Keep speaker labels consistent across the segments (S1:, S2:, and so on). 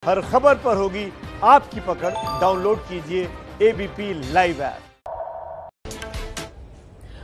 S1: हर खबर पर होगी आपकी पकड़। डाउनलोड कीजिए एबीपी लाइव ऐप।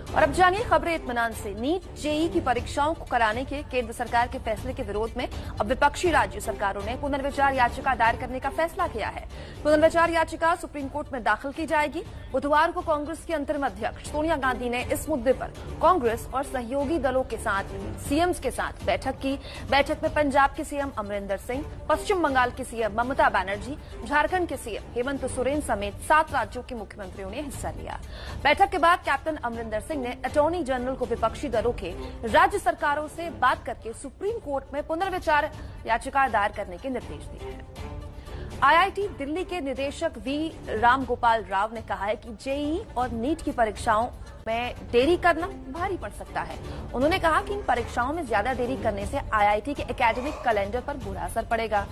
S2: और अब जानिए खबरें इत्मीनान से। नीट जेई की परीक्षाओं को कराने के केंद्र सरकार के फैसले के विरोध में अब विपक्षी राज्य सरकारों ने पुनर्विचार याचिका दायर करने का फैसला किया है। पुनर्विचार याचिका सुप्रीम कोर्ट में दाखिल की जाएगी। बुधवार को कांग्रेस की अंतरिम अध्यक्ष सोनिया गांधी ने इस मुद्दे पर कांग्रेस और सहयोगी दलों के साथ सीएम्स के साथ बैठक की। बैठक में पंजाब के सीएम अमरिंदर सिंह, पश्चिम बंगाल के सीएम ममता बनर्जी, झारखंड के सीएम हेमंत सोरेन समेत 7 राज्यों के मुख्यमंत्रियों ने हिस्सा लिया। बैठक के बाद कैप्टन अमरिंदर सिंह ने अटॉर्नी जनरल को विपक्षी दलों के राज्य सरकारों से बात करके सुप्रीम कोर्ट में पुनर्विचार याचिका दायर करने के निर्देश दिए हैं। आईआईटी दिल्ली के निदेशक वी रामगोपाल राव ने कहा है कि जेईई और नीट की परीक्षाओं में देरी करना भारी पड़ सकता है। उन्होंने कहा कि इन परीक्षाओं में ज्यादा देरी करने से आईआईटी के एकेडमिक कैलेंडर पर बुरा असर पड़ेगा।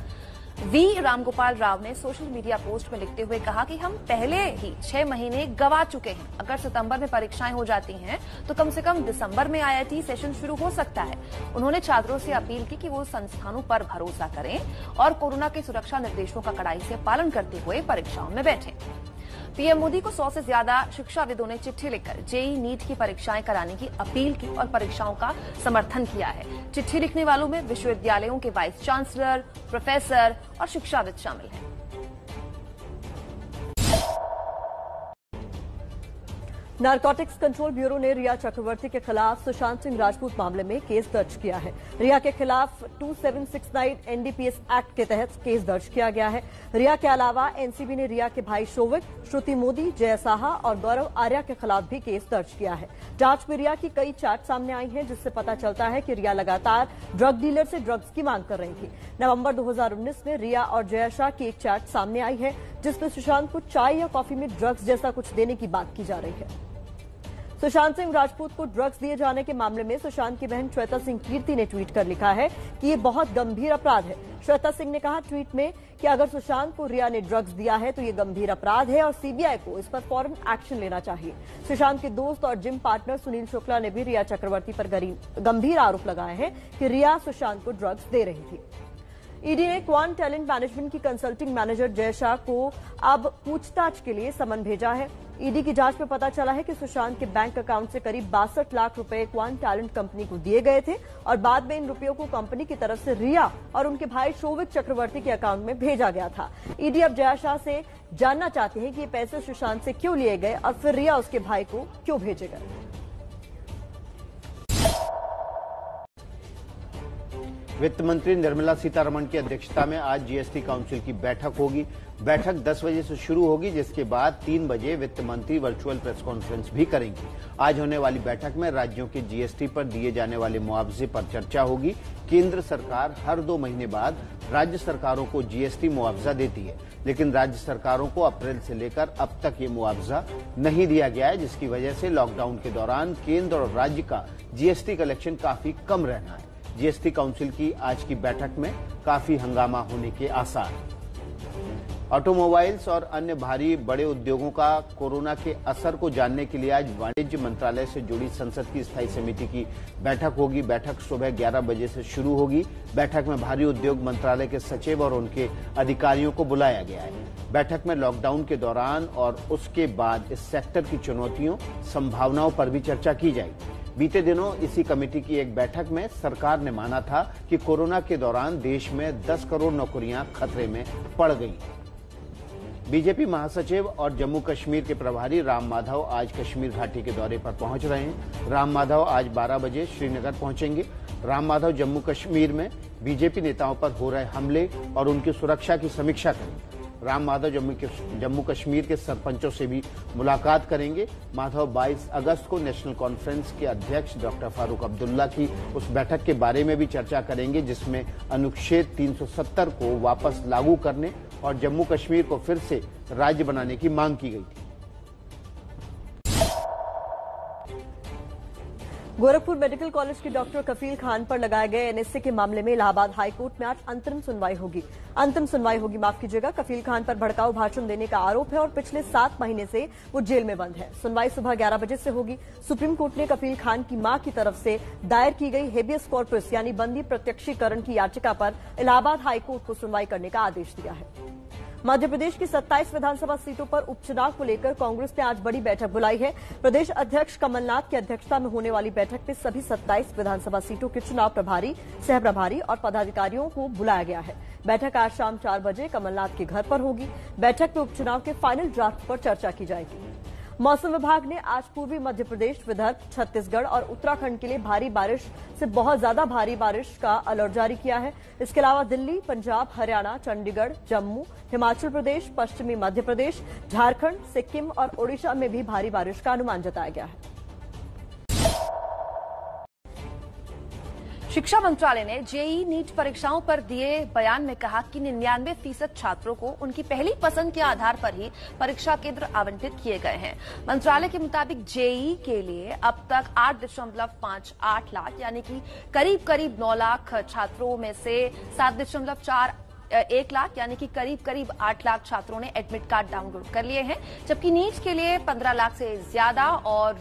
S2: वी रामगोपाल राव ने सोशल मीडिया पोस्ट में लिखते हुए कहा कि हम पहले ही 6 महीने गंवा चुके हैं। अगर सितंबर में परीक्षाएं हो जाती हैं तो कम से कम दिसंबर में आईआईटी सेशन शुरू हो सकता है। उन्होंने छात्रों से अपील की कि वो संस्थानों पर भरोसा करें और कोरोना के सुरक्षा निर्देशों का कड़ाई से पालन करते हुए परीक्षाओं में बैठें। पीएम मोदी को 100 से ज्यादा शिक्षाविदों ने चिट्ठी लिखकर जेईई नीट की परीक्षाएं कराने की अपील की और परीक्षाओं का समर्थन किया है। चिट्ठी लिखने वालों में विश्वविद्यालयों के वाइस चांसलर, प्रोफेसर और शिक्षाविद शामिल हैं।
S3: नारकोटिक्स कंट्रोल ब्यूरो ने रिया चक्रवर्ती के खिलाफ सुशांत सिंह राजपूत मामले में केस दर्ज किया है। रिया के खिलाफ 2769 एनडीपीएस एक्ट के तहत केस दर्ज किया गया है। रिया के अलावा एनसीबी ने रिया के भाई शोविक, श्रुति मोदी, जय साहा और गौरव आर्या के खिलाफ भी केस दर्ज किया है। जांच में रिया की कई चैट सामने आई हैं, जिससे पता चलता है कि रिया लगातार ड्रग डीलर से ड्रग्स की मांग कर रही थी। नवंबर 2019 में रिया और जय शाह की एक चैट सामने आई है, जिसमें सुशांत को चाय या कॉफी में ड्रग्स जैसा कुछ देने की बात की जा रही है। सुशांत सिंह राजपूत को ड्रग्स दिए जाने के मामले में सुशांत की बहन श्वेता सिंह कीर्ति ने ट्वीट कर लिखा है कि ये बहुत गंभीर अपराध है। श्वेता सिंह ने कहा ट्वीट में कि अगर सुशांत को रिया ने ड्रग्स दिया है तो ये गंभीर अपराध है और सीबीआई को इस पर फौरन एक्शन लेना चाहिए। सुशांत के दोस्त और जिम पार्टनर सुनील शुक्ला ने भी रिया चक्रवर्ती पर गंभीर आरोप लगाए हैं कि रिया सुशांत को ड्रग्स दे रही थी। ईडी ने क्वांट टैलेंट मैनेजमेंट की कंसल्टिंग मैनेजर जय शाह को अब पूछताछ के लिए समन भेजा है। ईडी की जांच में पता चला है कि सुशांत के बैंक अकाउंट से करीब 62 लाख रुपए क्वांट टैलेंट कंपनी को दिए गए थे और बाद में इन रुपयों को कंपनी की तरफ से रिया और उनके भाई शोविक चक्रवर्ती के अकाउंट में भेजा गया था। ईडी अब जय शाह से जानना चाहते हैं कि ये पैसे सुशांत से क्यों लिए गए और फिर रिया उसके भाई को क्यों भेजे गए।
S4: वित्त मंत्री निर्मला सीतारमण की अध्यक्षता में आज जीएसटी काउंसिल की बैठक होगी। बैठक 10 बजे से शुरू होगी, जिसके बाद 3 बजे वित्त मंत्री वर्चुअल प्रेस कॉन्फ्रेंस भी करेंगी। आज होने वाली बैठक में राज्यों के जीएसटी पर दिए जाने वाले मुआवजे पर चर्चा होगी। केंद्र सरकार हर 2 महीने बाद राज्य सरकारों को जीएसटी मुआवजा देती है, लेकिन राज्य सरकारों को अप्रैल से लेकर अब तक ये मुआवजा नहीं दिया गया है, जिसकी वजह से लॉकडाउन के दौरान केंद्र और राज्य का जीएसटी कलेक्शन काफी कम रहना है। जीएसटी काउंसिल की आज की बैठक में काफी हंगामा होने के आसार। ऑटोमोबाइल्स और अन्य भारी बड़े उद्योगों का कोरोना के असर को जानने के लिए आज वाणिज्य मंत्रालय से जुड़ी संसद की स्थायी समिति की बैठक होगी। बैठक सुबह 11 बजे से शुरू होगी। बैठक में भारी उद्योग मंत्रालय के सचिव और उनके अधिकारियों को बुलाया गया है। बैठक में लॉकडाउन के दौरान और उसके बाद इस सेक्टर की चुनौतियों, संभावनाओं पर भी चर्चा की जाएगी। बीते दिनों इसी कमेटी की एक बैठक में सरकार ने माना था कि कोरोना के दौरान देश में 10 करोड़ नौकरियां खतरे में पड़ गई। बीजेपी महासचिव और जम्मू कश्मीर के प्रभारी राम माधव आज कश्मीर घाटी के दौरे पर पहुंच रहे हैं। राम माधव आज 12 बजे श्रीनगर पहुंचेंगे। राम माधव जम्मू कश्मीर में बीजेपी नेताओं पर हो रहे हमले और उनकी सुरक्षा की समीक्षा करेंगे। राम माधव जम्मू कश्मीर के सरपंचों से भी मुलाकात करेंगे। माधव 22 अगस्त को नेशनल कॉन्फ्रेंस के अध्यक्ष डॉक्टर फारूक अब्दुल्ला की उस बैठक के बारे में भी चर्चा करेंगे, जिसमें अनुच्छेद 370 को वापस लागू करने और जम्मू कश्मीर को फिर से राज्य बनाने की मांग की गई थी।
S3: गोरखपुर मेडिकल कॉलेज के डॉक्टर कफील खान पर लगाए गए एनएसए के मामले में इलाहाबाद हाईकोर्ट में आज अंतरिम सुनवाई होगी। माफ कीजिएगा। कफील खान पर भड़काऊ भाषण देने का आरोप है और पिछले 7 महीने से वो जेल में बंद है। सुनवाई सुबह 11 बजे से होगी। सुप्रीम कोर्ट ने कफील खान की मां की तरफ से दायर की गई हेबियस कॉर्पस यानी बंदी प्रत्यक्षीकरण की याचिका पर इलाहाबाद हाईकोर्ट को सुनवाई करने का आदेश दिया है। मध्य प्रदेश की 27 विधानसभा सीटों पर उपचुनाव को लेकर कांग्रेस ने आज बड़ी बैठक बुलाई है। प्रदेश अध्यक्ष कमलनाथ की अध्यक्षता में होने वाली बैठक में सभी 27 विधानसभा सीटों के चुनाव प्रभारी, सह प्रभारी और पदाधिकारियों को बुलाया गया है। बैठक आज शाम 4 बजे कमलनाथ के घर पर होगी। बैठक में उपचुनाव के फाइनल ड्राफ्ट पर चर्चा की जाएगी। मौसम विभाग ने आज पूर्वी मध्य प्रदेश, विदर्भ, छत्तीसगढ़ और उत्तराखंड के लिए भारी बारिश से बहुत ज्यादा भारी बारिश का अलर्ट जारी किया है। इसके अलावा दिल्ली, पंजाब, हरियाणा, चंडीगढ़, जम्मू, हिमाचल प्रदेश, पश्चिमी मध्य प्रदेश, झारखंड, सिक्किम और ओडिशा में भी भारी बारिश का अनुमान जताया गया है।
S2: शिक्षा मंत्रालय ने जेईई नीट परीक्षाओं पर दिए बयान में कहा कि 99% छात्रों को उनकी पहली पसंद के आधार पर ही परीक्षा केंद्र आवंटित किए गए हैं। मंत्रालय के मुताबिक जेईई के लिए अब तक 8.58 लाख यानी कि करीब 9 लाख छात्रों में से 7.41 लाख यानी कि करीब 8 लाख छात्रों ने एडमिट कार्ड डाउनलोड कर लिए हैं, जबकि नीट के लिए 15 लाख से ज्यादा और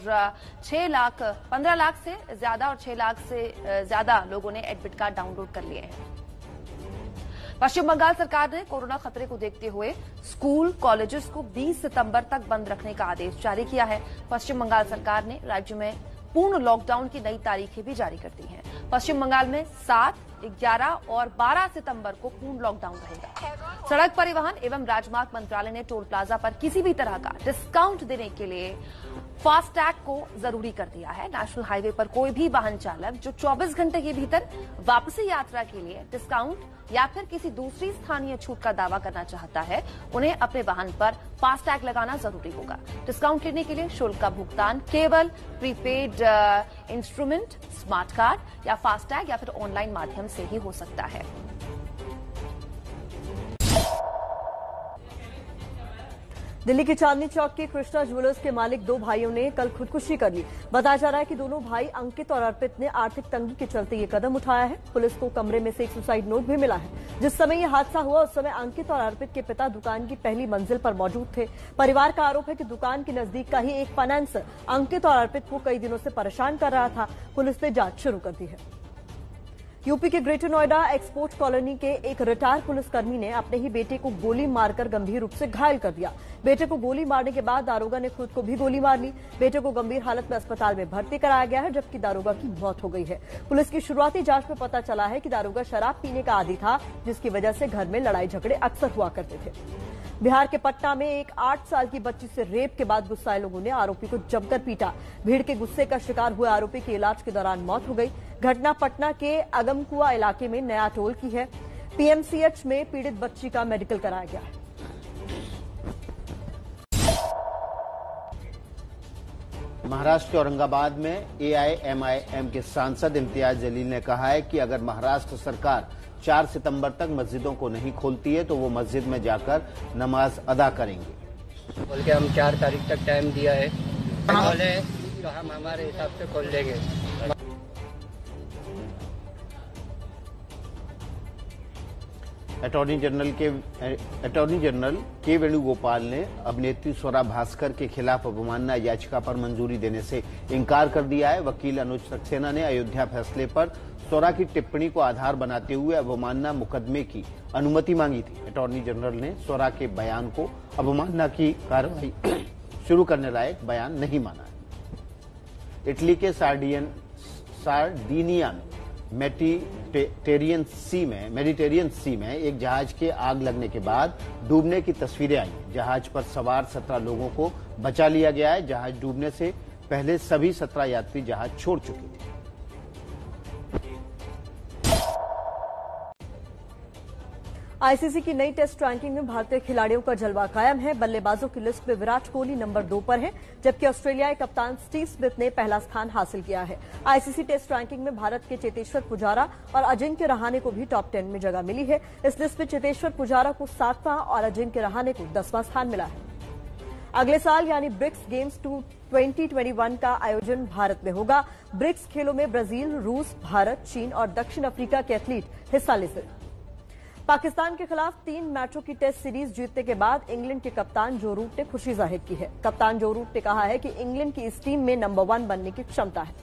S2: 6 लाख से ज्यादा लोगों ने एडमिट कार्ड डाउनलोड कर लिए हैं। पश्चिम बंगाल सरकार ने कोरोना खतरे को देखते हुए स्कूल, कॉलेजेस को 20 सितंबर तक बंद रखने का आदेश जारी किया है। पश्चिम बंगाल सरकार ने राज्य में पूर्ण लॉकडाउन की नई तारीखें भी जारी कर दी हैं। पश्चिम बंगाल में 7, 11 और 12 सितंबर को पूर्ण लॉकडाउन रहेगा। सड़क परिवहन एवं राजमार्ग मंत्रालय ने टोल प्लाजा पर किसी भी तरह का डिस्काउंट देने के लिए फास्टैग को जरूरी कर दिया है। नेशनल हाईवे पर कोई भी वाहन चालक जो 24 घंटे के भीतर वापसी यात्रा के लिए डिस्काउंट या फिर किसी दूसरी स्थानीय छूट का दावा करना चाहता है, उन्हें अपने वाहन पर फास्टैग लगाना जरूरी होगा। डिस्काउंट लेने के लिए शुल्क का भुगतान केवल प्रीपेड इंस्ट्रूमेंट, स्मार्ट कार्ड या फास्टैग या फिर ऑनलाइन माध्यम से ही हो सकता है।
S3: दिल्ली के चांदनी चौक के कृष्णा ज्वेलर्स के मालिक 2 भाइयों ने कल खुदकुशी कर ली। बताया जा रहा है कि दोनों भाई अंकित और अर्पित ने आर्थिक तंगी के चलते ये कदम उठाया है। पुलिस को कमरे में से एक सुसाइड नोट भी मिला है। जिस समय ये हादसा हुआ उस समय अंकित और अर्पित के पिता दुकान की पहली मंजिल पर मौजूद थे। परिवार का आरोप है कि दुकान के नजदीक का ही एक फाइनेंसर अंकित और अर्पित को कई दिनों से परेशान कर रहा था। पुलिस ने जांच शुरू कर दी है। यूपी के ग्रेटर नोएडा एक्सपोर्ट कॉलोनी के एक रिटायर्ड पुलिसकर्मी ने अपने ही बेटे को गोली मारकर गंभीर रूप से घायल कर दिया। बेटे को गोली मारने के बाद दारोगा ने खुद को भी गोली मार ली। बेटे को गंभीर हालत में अस्पताल में भर्ती कराया गया है, जबकि दारोगा की मौत हो गई है। पुलिस की शुरुआती जांच में पता चला है कि दारोगा शराब पीने का आदी था, जिसकी वजह से घर में लड़ाई झगड़े अक्सर हुआ करते थे। बिहार के पटना में एक 8 साल की बच्ची से रेप के बाद गुस्साए लोगों ने आरोपी को जमकर पीटा। भीड़ के गुस्से का शिकार हुए आरोपी की इलाज के दौरान मौत हो गई। घटना पटना के अगमकुआ इलाके में नया टोल की है। पीएमसीएच में पीड़ित बच्ची का मेडिकल कराया गया है।
S4: महाराष्ट्र के औरंगाबाद में एआईएमआईएम के सांसद इम्तियाज जलील ने कहा है कि अगर महाराष्ट्र सरकार 4 सितंबर तक मस्जिदों को नहीं खोलती है तो वो मस्जिद में जाकर नमाज अदा करेंगे।
S5: बोल के हम 4 तारीख तक टाइम दिया है, बोले तो हम हमारे हिसाब से खोल देंगे।
S4: अटॉर्नी जनरल के वेणुगोपाल ने अभिनेत्री स्वरा भास्कर के खिलाफ अवमानना याचिका पर मंजूरी देने से इनकार कर दिया है। वकील अनुज सक्सेना ने अयोध्या फैसले पर स्वरा की टिप्पणी को आधार बनाते हुए अवमानना मुकदमे की अनुमति मांगी थी। अटॉर्नी जनरल ने स्वरा के बयान को अवमानना की कार्रवाई शुरू करने लायक बयान नहीं माना है। इटली के सार्डिनिया में मेडिटेरियन सी में एक जहाज के आग लगने के बाद डूबने की तस्वीरें आई। जहाज पर सवार 17 लोगों को बचा लिया गया है। जहाज डूबने से पहले सभी 17 यात्री जहाज छोड़ चुके थे।
S3: आईसीसी की नई टेस्ट रैंकिंग में भारतीय खिलाड़ियों का जलवा कायम है। बल्लेबाजों की लिस्ट में विराट कोहली नंबर 2 पर है, जबकि ऑस्ट्रेलियाई कप्तान स्टीव स्मिथ ने पहला स्थान हासिल किया है। आईसीसी टेस्ट रैंकिंग में भारत के चेतेश्वर पुजारा और अजिंक्य रहाणे को भी टॉप 10 में जगह मिली है। इस लिस्ट में चेतेश्वर पुजारा को 7वां और अजिंक्य रहाणे को 10वां स्थान मिला है। अगले साल यानी ब्रिक्स गेम्स 2021 का आयोजन भारत में होगा। ब्रिक्स खेलों में ब्राजील, रूस, भारत, चीन और दक्षिण अफ्रीका के एथलीट हिस्सा ले सकते। पाकिस्तान के खिलाफ 3 मैचों की टेस्ट सीरीज जीतने के बाद इंग्लैंड के कप्तान जो रूट ने खुशी जाहिर की है। कप्तान जो रूट ने कहा है कि इंग्लैंड की इस टीम में नंबर 1 बनने की क्षमता है।